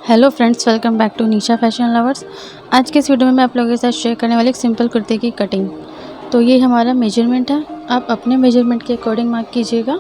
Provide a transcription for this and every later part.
Hello friends, welcome back to Nisha fashion lovers. आज के इस वीडियो में मैं आप लोगों के साथ शेयर करने वाली एक सिंपल कुर्ते की कटिंग। तो ये हमारा मेजरमेंट है, आप अपने मेजरमेंट के अकॉर्डिंग मार्क कीजिएगा,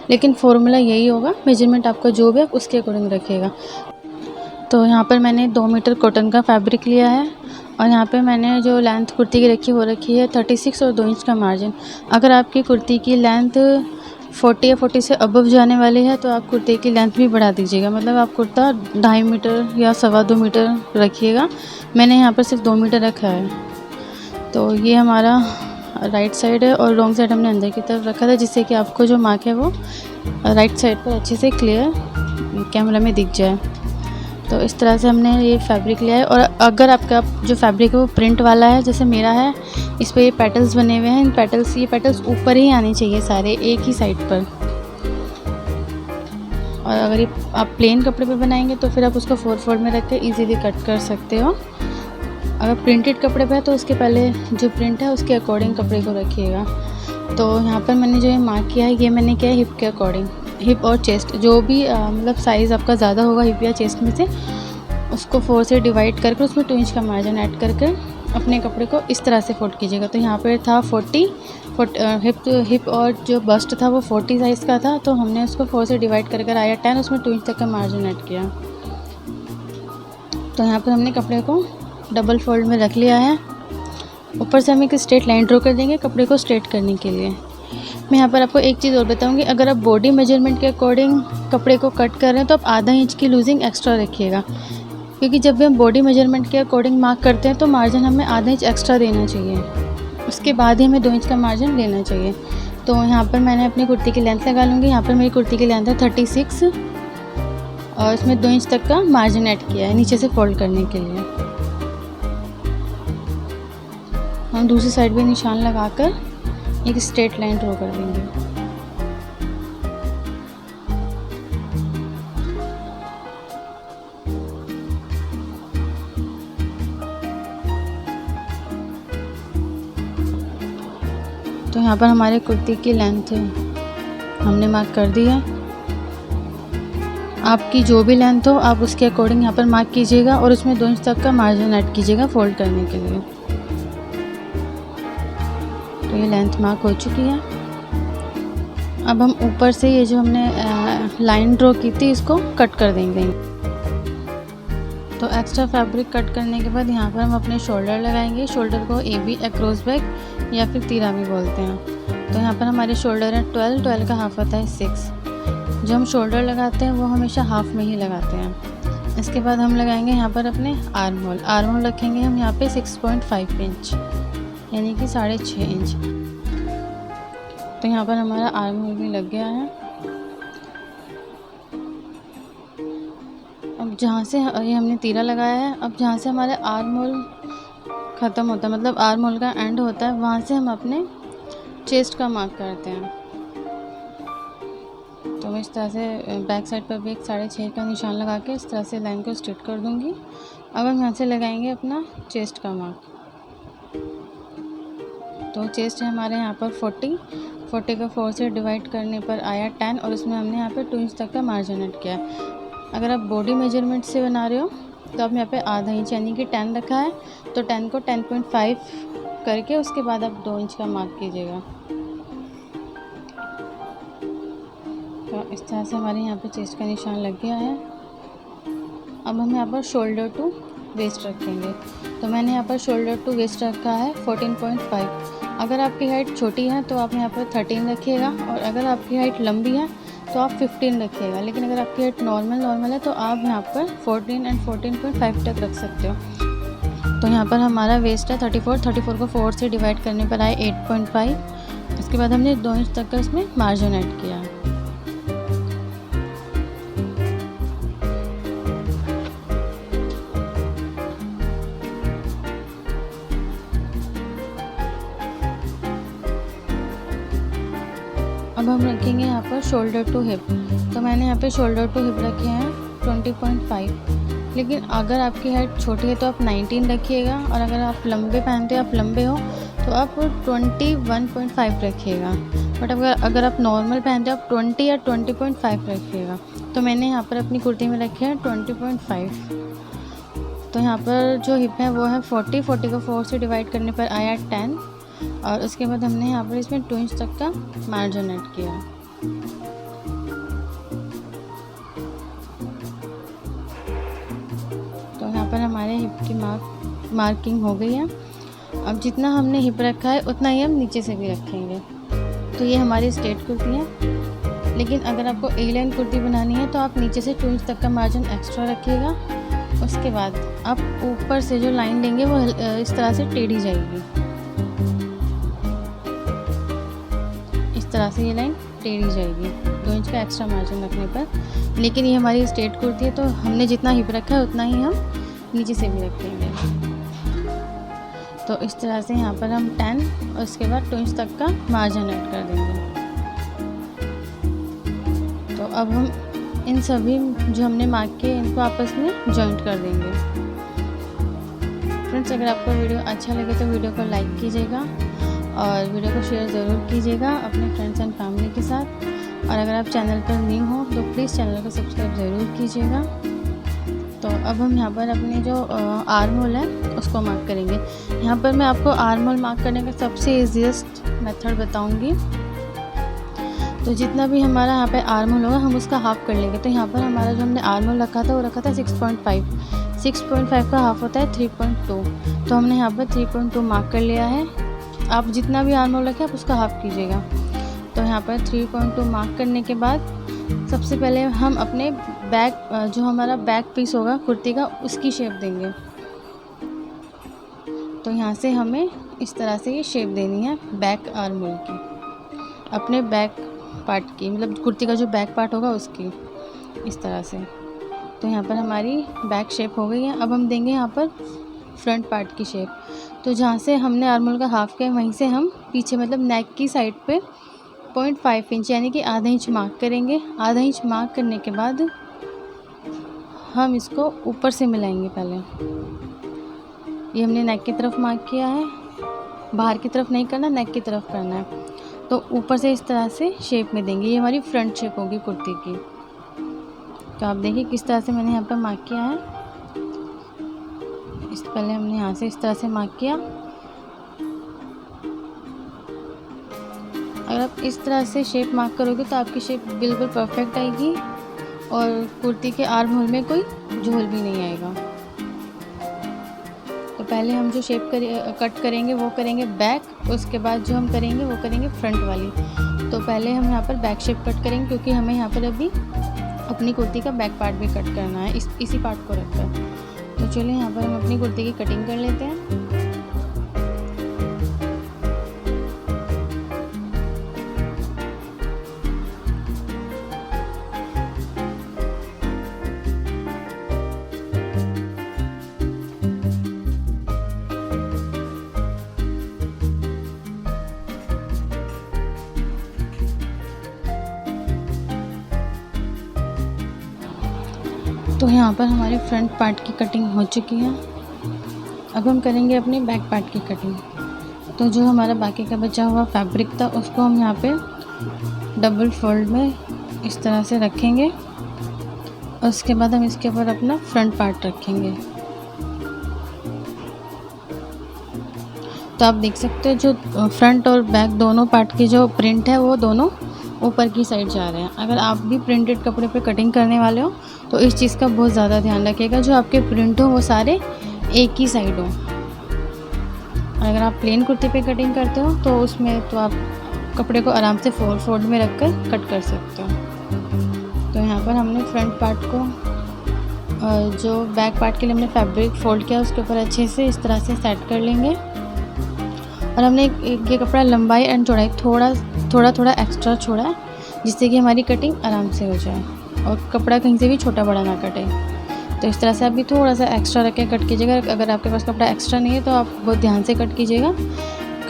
लेकिन फॉर्मूला यही होगा, मेजरमेंट आपका जो भी आप उसके अकॉर्डिंग रखिएगा। तो यहाँ पर मैंने 2 मीटर कॉटन का फैब्रिक लिया है और यहाँ पे मैंने जो लेंथ कुर्ती की रखी है 36 और 2 इंच का मार्जिन। अगर आपकी कुर्ती की लेंथ 40 या 40 से अबव जाने वाली है तो आप कुर्ते की लेंथ भी बढ़ा दीजिएगा, मतलब आप कुर्ता 2.5 मीटर या 2.25 मीटर रखिएगा। मैंने यहाँ पर सिर्फ 2 मीटर रखा है। तो ये हमारा राइट साइड है और रॉन्ग साइड हमने अंदर की तरफ रखा था, जिससे कि आपको जो मार्क है वो राइट साइड पर अच्छे से क्लियर कैमरा में दिख जाए। तो इस तरह से हमने ये फैब्रिक लिया है। और अगर आपका जो फैब्रिक है वो प्रिंट वाला है, जैसे मेरा है, इस पर ये पेटल्स बने हुए हैं, इन पेटल्स ये पेटल्स ऊपर ही आने चाहिए सारे एक ही साइड पर। और अगर ये आप प्लेन कपड़े पे बनाएंगे तो फिर आप उसको 4 फोल्ड में रख के ईजीली कट कर सकते हो। अगर प्रिंटेड कपड़े पे है तो उसके पहले जो प्रिंट है उसके अकॉर्डिंग कपड़े को रखिएगा। तो यहाँ पर मैंने जो ये मार्क किया है, ये मैंने किया है हिप के अकॉर्डिंग। हिप और चेस्ट जो भी मतलब साइज़ आपका ज़्यादा होगा हिप या चेस्ट में से, उसको 4 से डिवाइड करके उसमें 2 इंच का मार्जिन ऐड करके अपने कपड़े को इस तरह से फोल्ड कीजिएगा। तो यहाँ पर था 40 हिप और जो बस्ट था वो 40 साइज़ का था, तो हमने उसको 4 से डिवाइड कर आया 10, उसमें 2 इंच तक का मार्जिन ऐड किया। तो यहाँ पर हमने कपड़े को डबल फोल्ड में रख लिया है। ऊपर से हम एक स्ट्रेट लाइन ड्रॉ कर देंगे कपड़े को स्ट्रेट करने के लिए। मैं यहाँ पर आपको एक चीज़ और बताऊँगी, अगर आप बॉडी मेजरमेंट के अकॉर्डिंग कपड़े को कट कर रहे हैं तो आप आधा इंच की लूजिंग एक्स्ट्रा रखिएगा, क्योंकि जब भी हम बॉडी मेजरमेंट के अकॉर्डिंग मार्क करते हैं तो मार्जिन हमें आधा इंच एक्स्ट्रा देना चाहिए, उसके बाद ही हमें 2 इंच का मार्जिन लेना चाहिए। तो यहाँ पर मैंने अपनी कुर्ती की लेंथ लगा लूँगी। यहाँ पर मेरी कुर्ती की लेंथ है 36 और इसमें 2 इंच तक का मार्जिन ऐड किया है नीचे से फोल्ड करने के लिए। हम दूसरी साइड भी निशान लगाकर एक स्ट्रेट लाइन ड्रॉ कर देंगे। तो यहाँ पर हमारे कुर्ती की लेंथ हमने मार्क कर दी है। आपकी जो भी लेंथ हो आप उसके अकॉर्डिंग यहाँ पर मार्क कीजिएगा और उसमें 2 इंच तक का मार्जिन ऐड कीजिएगा फोल्ड करने के लिए। तो ये लेंथ मार्क हो चुकी है। अब हम ऊपर से ये जो हमने लाइन ड्रॉ की थी इसको कट कर देंगे। तो एक्स्ट्रा फैब्रिक कट करने के बाद यहाँ पर हम अपने शोल्डर लगाएंगे। शोल्डर को AB अक्रॉस बैक या फिर तीरा भी बोलते हैं। तो यहाँ पर हमारे शोल्डर है 12 का हाफ आता है 6। जो हम शोल्डर लगाते हैं वो हमेशा हाफ में ही लगाते हैं। इसके बाद हम लगाएंगे यहाँ पर अपने आर्म होल। आर्म होल रखेंगे हम यहाँ पे 6.5 इंच, यानी कि 6.5 इंच। तो यहाँ पर हमारा आर्म होल भी लग गया है। अब जहाँ से ये हमने तीरा लगाया है, अब जहाँ से हमारे आर्म होल ख़त्म होता है, मतलब आर्म होल का एंड होता है, वहाँ से हम अपने चेस्ट का मार्क करते हैं। तो मैं इस तरह से बैक साइड पर भी एक 6.5 का निशान लगा के इस तरह से लाइन को स्ट्रेट कर दूँगी। अब हम यहाँ से लगाएंगे अपना चेस्ट का मार्क। तो चेस्ट है हमारे यहाँ पर 40 का 4 से डिवाइड करने पर आया 10 और उसमें हमने यहाँ पे 2 इंच तक का मार्जिन ऐड किया। अगर आप बॉडी मेजरमेंट से बना रहे हो तो आप यहाँ पे आधा इंच यानी कि 10 रखा है, तो 10 को 10.5 करके उसके बाद आप 2 इंच का मार्क कीजिएगा। तो इस तरह से हमारे यहाँ पे चेस्ट का निशान लग गया है। अब हम यहाँ पर शोल्डर टू वेस्ट रखेंगे। तो मैंने यहाँ पर शोल्डर टू वेस्ट रखा है 14.5। अगर आपकी हाइट छोटी है तो आप यहाँ पर 13 रखिएगा, और अगर आपकी हाइट लंबी है तो आप 15 रखिएगा। लेकिन अगर आपकी हाइट नॉर्मल है तो आप यहाँ पर 14 एंड 14.5 तक रख सकते हो। तो यहाँ पर हमारा वेस्ट है 34 को 4 से डिवाइड करने पर आए 8.5। इसके बाद हमने 2 इंच तक का इसमें मार्जिन ऐड किया है। अब हम रखेंगे यहाँ पर शोल्डर टू हिप। तो मैंने यहाँ पे शोल्डर टू हिप रखे हैं 20.5। लेकिन अगर आपकी हाइट छोटी है तो आप 19 रखिएगा, और अगर आप लंबे पहनते हैं, आप लंबे हो, तो आप 21.5 रखिएगा। बट अगर आप नॉर्मल पहनते हो आप 20 या 20.5 रखिएगा। तो मैंने यहाँ पर अपनी कुर्ती में रखे हैं 20.5। तो यहाँ पर जो हिप है वो है 40 को 4 से डिवाइड करने पर आया 10, और उसके बाद हमने यहाँ पर इसमें 2 इंच तक का मार्जिन ऐड किया। तो यहाँ पर हमारे हिप की मार्किंग हो गई है। अब जितना हमने हिप रखा है उतना ही हम नीचे से भी रखेंगे। तो ये हमारी स्ट्रेट कुर्ती है, लेकिन अगर आपको ए लाइन कुर्ती बनानी है तो आप नीचे से 2 इंच तक का मार्जिन एक्स्ट्रा रखिएगा। उसके बाद आप ऊपर से जो लाइन लेंगे वो इस तरह से टेढ़ी जाएगी, इस तरह से ये लाइन टेढ़ी जाएगी 2 इंच का एक्स्ट्रा मार्जिन रखने पर। लेकिन ये हमारी स्ट्रेट कुर्ती है तो हमने जितना हिप रखा है उतना ही हम नीचे से भी रखेंगे। तो इस तरह से यहाँ पर हम 10 और उसके बाद 2 इंच तक का मार्जिन ऐड कर देंगे। तो अब हम इन सभी जो हमने मार्क किए इनको आपस में जॉइंट कर देंगे। फ्रेंड्स, अगर आपको वीडियो अच्छा लगे तो वीडियो को लाइक कीजिएगा और वीडियो को शेयर ज़रूर कीजिएगा अपने फ्रेंड्स एंड फैमिली के साथ। और अगर आप चैनल पर न्यू हो तो प्लीज़ चैनल को सब्सक्राइब ज़रूर कीजिएगा। तो अब हम यहाँ पर अपने जो आर्म होल है उसको मार्क करेंगे। यहाँ पर मैं आपको आर्म होल मार्क करने का सबसे ईजीएस्ट मेथड बताऊँगी। तो जितना भी हमारा यहाँ पे आर्म होल होगा हम उसका हाफ़ कर लेंगे। तो यहाँ पर हमारा जो हमने आर्म होल रखा था वो रखा था 6.5 का हाफ़ होता है 3.2। तो हमने यहाँ पर 3.2 मार्क कर लिया है। आप जितना भी आर्म होल रखें आप उसका हाफ़ कीजिएगा। तो यहाँ पर 3.2 मार्क करने के बाद सबसे पहले हम अपने बैक जो हमारा बैक पीस होगा कुर्ती का उसकी शेप देंगे। तो यहाँ से हमें इस तरह से ये शेप देनी है बैक आर्म होल की, अपने बैक पार्ट की, मतलब कुर्ती का जो बैक पार्ट होगा उसकी, इस तरह से। तो यहाँ पर हमारी बैक शेप हो गई है। अब हम देंगे यहाँ पर फ्रंट पार्ट की शेप। तो जहाँ से हमने आर्म होल का हाफ़ किया वहीं से हम पीछे मतलब नेक की साइड पे 0.5 इंच यानी कि आधा इंच मार्क करेंगे। आधा इंच मार्क करने के बाद हम इसको ऊपर से मिलाएंगे। पहले ये हमने नेक की तरफ मार्क किया है, बाहर की तरफ नहीं करना, नेक की तरफ करना है। तो ऊपर से इस तरह से शेप में देंगे। ये हमारी फ्रंट शेप होगी कुर्ती की। तो आप देखिए किस तरह से मैंने यहाँ पर मार्क किया है। इस पहले हमने यहाँ से इस तरह से मार्क किया। अगर आप इस तरह से शेप मार्क करोगे तो आपकी शेप बिल्कुल परफेक्ट आएगी और कुर्ती के आर्म होल में कोई झोल भी नहीं आएगा। तो पहले हम जो शेप कट करेंगे वो करेंगे बैक, उसके बाद जो हम करेंगे वो करेंगे फ्रंट वाली। तो पहले हम यहाँ पर बैक शेप कट करेंगे क्योंकि हमें यहाँ पर अभी अपनी कुर्ती का बैक पार्ट भी कट करना है इसी पार्ट को रखकर। तो चलिए यहाँ पर हम अपनी कुर्ती की कटिंग कर लेते हैं। तो यहाँ पर हमारी फ्रंट पार्ट की कटिंग हो चुकी है। अब हम करेंगे अपने बैक पार्ट की कटिंग। तो जो हमारा बाकी का बचा हुआ फैब्रिक था उसको हम यहाँ पे डबल फोल्ड में इस तरह से रखेंगे और उसके बाद हम इसके ऊपर अपना फ्रंट पार्ट रखेंगे। तो आप देख सकते हो जो फ्रंट और बैक दोनों पार्ट की जो प्रिंट है वो दोनों ऊपर की साइड जा रहे हैं। अगर आप भी प्रिंटेड कपड़े पे कटिंग करने वाले हो तो इस चीज़ का बहुत ज़्यादा ध्यान रखिएगा, जो आपके प्रिंट हो वो सारे एक ही साइड हो। अगर आप प्लेन कुर्ती पे कटिंग करते हो तो उसमें तो आप कपड़े को आराम से फोल्ड में रख कर कट कर सकते हो। तो यहाँ पर हमने फ्रंट पार्ट को जो बैक पार्ट के लिए हमने फैब्रिक फोल्ड किया उसके ऊपर अच्छे से इस तरह से सेट कर लेंगे। और हमने ये कपड़ा लंबाई एंड चौड़ाई थोड़ा एक्स्ट्रा छोड़ा है जिससे कि हमारी कटिंग आराम से हो जाए और कपड़ा कहीं से भी छोटा बड़ा ना कटे। तो इस तरह से आप भी थोड़ा सा एक्स्ट्रा रख के कट कीजिएगा। अगर आपके पास कपड़ा एक्स्ट्रा नहीं है तो आप बहुत ध्यान से कट कीजिएगा,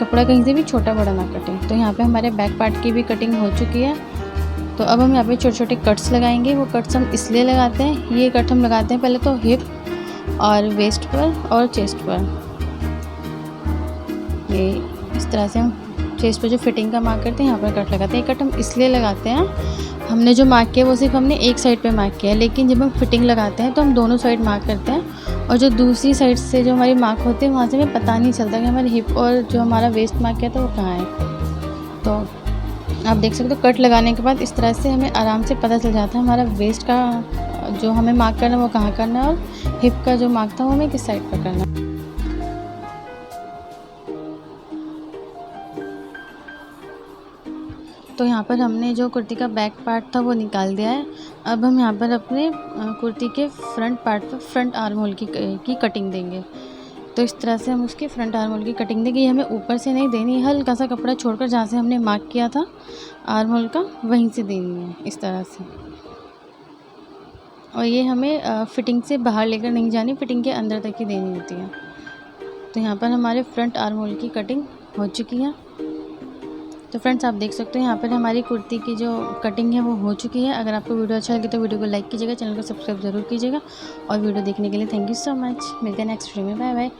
कपड़ा कहीं से भी छोटा बड़ा ना कटे। तो यहाँ पे हमारे बैक पार्ट की भी कटिंग हो चुकी है। तो अब हम यहाँ पे छोटे छोटे कट्स लगाएंगे। वो कट्स हम इसलिए लगाते हैं, ये कट हम लगाते हैं पहले तो हिप और वेस्ट पर और चेस्ट पर। ये इस तरह से हम चेस्ट पे जो फिटिंग का मार्क करते हैं यहाँ पर कट लगाते हैं। कट हम इसलिए लगाते हैं, हमने जो मार्क किया वो सिर्फ हमने एक साइड पे मार्क किया है, लेकिन जब हम फिटिंग लगाते हैं तो हम दोनों साइड मार्क करते हैं, और जो दूसरी साइड से जो हमारी मार्क होती है वहाँ से हमें पता नहीं चलता कि हमारे हिप और जो हमारा वेस्ट मार्क किया था वो कहाँ है। तो आप देख सकते हो कट लगाने के बाद इस तरह से हमें आराम से पता चल जाता है हमारा वेस्ट का जो हमें मार्क करना है वो कहाँ करना है, और हिप का जो मार्क था वो हमें किस साइड पर करना है। तो यहाँ पर हमने जो कुर्ती का बैक पार्ट था वो निकाल दिया है। अब हम यहाँ पर अपने कुर्ती के फ्रंट पार्ट पर फ्रंट आर्म होल की कटिंग देंगे। तो इस तरह से हम उसकी फ्रंट आर्म होल की कटिंग देंगे। ये हमें ऊपर से नहीं देनी, हल्का सा कपड़ा छोड़कर जहाँ से हमने मार्क किया था आर्म होल का वहीं से देनी है, इस तरह से। और ये हमें फिटिंग से बाहर लेकर नहीं जानी, फिटिंग के अंदर तक ही देनी होती है। तो यहाँ पर हमारे फ्रंट आर्म होल की कटिंग हो चुकी है। तो फ्रेंड्स आप देख सकते हो यहाँ पर हमारी कुर्ती की जो कटिंग है वो हो चुकी है। अगर आपको वीडियो अच्छा लगे तो वीडियो को लाइक कीजिएगा, चैनल को सब्सक्राइब जरूर कीजिएगा, और वीडियो देखने के लिए थैंक यू सो मच। मिलते हैं नेक्स्ट वीडियो में, बाय बाय।